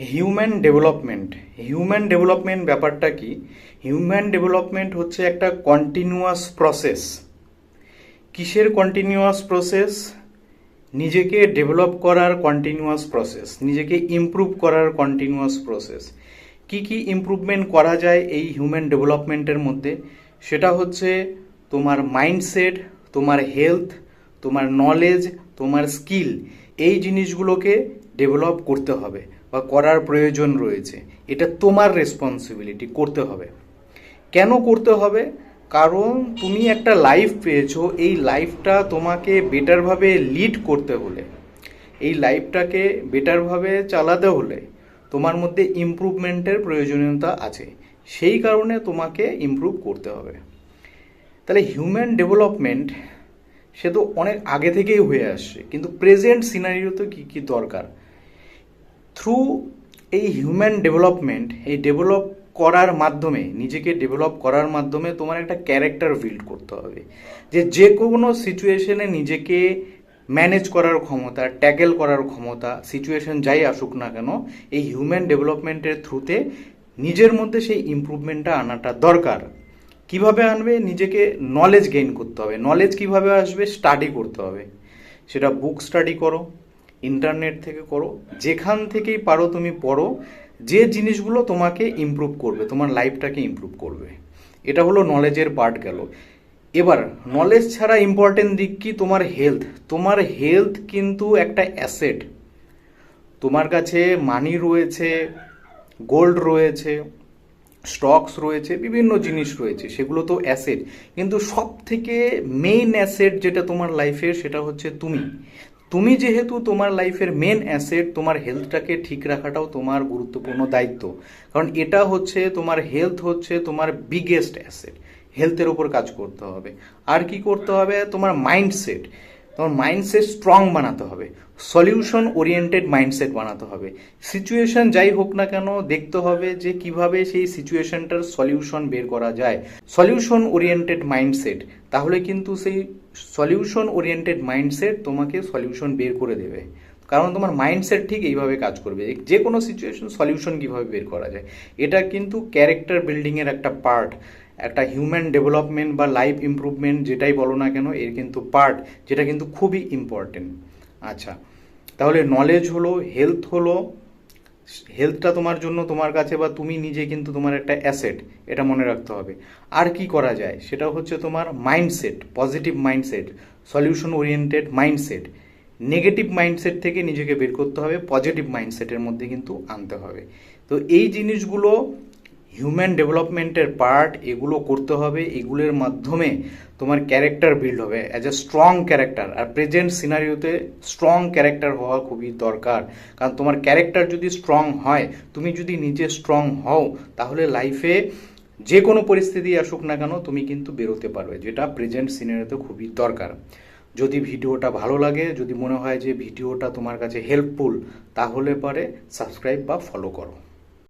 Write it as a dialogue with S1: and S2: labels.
S1: Human development ব্যাপারটা কি? Human development হচ্ছে একটা কন্টিনিউয়াস প্রসেস। কিসের কন্টিনিউয়াস প্রসেস? নিজেকে ডেভেলপ করার কন্টিনিউয়াস প্রসেস, নিজেকে ইমপ্রুভ করার কন্টিনিউয়াস প্রসেস। কি কি ইমপ্রুভমেন্ট করা যায় এই হিউম্যান ডেভেলপমেন্টের মধ্যে? সেটা হচ্ছে তোমার মাইন্ডসেট, তোমার হেলথ, তোমার নলেজ, তোমার স্কিল। এই জিনিসগুলোকে ডেভেলপ করতে হবে বা করার প্রয়োজন রয়েছে। এটা তোমার রেসপন্সিবিলিটি, করতে হবে। কেন করতে হবে? কারণ তুমি একটা লাইফ পেয়েছো, এই লাইফটা তোমাকে বেটারভাবে লিড করতে হলে, এই লাইফটাকে বেটারভাবে চালাতে হলে তোমার মধ্যে ইমপ্রুভমেন্টের প্রয়োজনীয়তা আছে। সেই কারণে তোমাকে ইমপ্রুভ করতে হবে। তাহলে হিউম্যান ডেভেলপমেন্ট সে তো অনেক আগে থেকেই হয়ে আসছে, কিন্তু প্রেজেন্ট সিনারিওতে কী কী দরকার? থ্রু এই হিউম্যান ডেভেলপমেন্ট, এই ডেভেলপ করার মাধ্যমে, নিজেকে ডেভেলপ করার মাধ্যমে তোমার একটা ক্যারেক্টার বিল্ড করতে হবে, যে কোনো সিচুয়েশনে নিজেকে ম্যানেজ করার ক্ষমতা, ট্যাকেল করার ক্ষমতা, সিচুয়েশন যাই আসুক না কেন, এই হিউম্যান ডেভেলপমেন্টের থ্রুতে নিজের মধ্যে সেই ইমপ্রুভমেন্টটা আনাটা দরকার। কিভাবে আনবে? নিজেকে নলেজ গেইন করতে হবে। নলেজ কিভাবে আসবে? স্টাডি করতে হবে। সেটা বুক স্টাডি করো, ইন্টারনেট থেকে করো, যেখান থেকেই পারো তুমি পড়ো, যে জিনিসগুলো তোমাকে ইমপ্রুভ করবে, তোমার লাইফটাকে ইমপ্রুভ করবে। এটা হলো নলেজের পার্ট গেল। এবার নলেজ ছাড়া ইম্পর্টেন্ট দিক কি? তোমার হেলথ। তোমার হেলথ কিন্তু একটা অ্যাসেট। তোমার কাছে মানি রয়েছে, গোল্ড রয়েছে, স্টকস রয়েছে, বিভিন্ন জিনিস রয়েছে, সেগুলো তো অ্যাসেট। কিন্তু সব থেকে মেইন অ্যাসেট যেটা তোমার লাইফের, সেটা হচ্ছে তুমি। তুমি যেহেতু তোমার লাইফের মেন অ্যাসেট, তোমার হেলথটাকে ঠিক রাখাটাও তোমার গুরুত্বপূর্ণ দায়িত্ব। কারণ এটা হচ্ছে তোমার হেলথ, হচ্ছে তোমার বিগেস্ট অ্যাসেট। হেলথের উপর কাজ করতে হবে। আর কি করতে হবে? তোমার মাইন্ডসেট। তোমার মাইন্ডসেট স্ট্রং বানাতে হবে, সলিউশন ওরিয়েন্টেড মাইন্ডসেট বানাতে হবে। সিচুয়েশন যাই হোক না কেন, দেখতে হবে যে কিভাবে সেই সিচুয়েশনটার সলিউশন বের করা যায়। সলিউশন ওরিয়েন্টেড মাইন্ডসেট, তাহলে কিন্তু সেই সলিউশন ওরিয়েন্টেড মাইন্ডসেট তোমাকে সলিউশন বের করে দেবে। কারণ তোমার মাইন্ডসেট ঠিক এইভাবে কাজ করবে, যে কোনো সিচুয়েশন সলিউশন কিভাবে বের করা যায়। এটা কিন্তু ক্যারেক্টার বিল্ডিংয়ের একটা পার্ট, একটা হিউম্যান ডেভেলপমেন্ট বা লাইফ ইমপ্রুভমেন্ট যেটাই বলো না কেন, এর কিন্তু পার্ট, যেটা কিন্তু খুবই ইম্পর্টেন্ট। আচ্ছা, তাহলে নলেজ হলো, হেলথ হলো। হেলথটা তোমার জন্য, তোমার কাছে বা তুমি নিজে কিন্তু তোমার একটা অ্যাসেট, এটা মনে রাখতে হবে। আর কি করা যায়? সেটা হচ্ছে তোমার mindset, positive mindset, solution oriented mindset. Negative mindset থেকে নিজেকে বের করতে হবে, পজিটিভ মাইন্ডসেটের মধ্যে কিন্তু আনতে হবে। তো এই জিনিসগুলো হিউম্যান ডেভেলপমেন্টের পার্ট, এগুলো করতে হবে। এগুলোর মাধ্যমে তোমার ক্যারেক্টার বিল্ড হবে অ্যাজ এ স্ট্রং ক্যারেক্টার। আর প্রেজেন্ট সিনারিওতে স্ট্রং ক্যারেক্টার হওয়া খুবই দরকার। কারণ তোমার ক্যারেক্টার যদি স্ট্রং হয়, তুমি যদি নিজে স্ট্রং হও, তাহলে লাইফে যে কোনো পরিস্থিতি আসুক না কেন তুমি কিন্তু বেরোতে পারবে, যেটা প্রেজেন্ট সিনারিওতে খুবই দরকার। যদি ভিডিওটা ভালো লাগে, যদি মনে হয় যে ভিডিওটা তোমার কাছে হেল্পফুল, তাহলে পরে সাবস্ক্রাইব বা ফলো করো।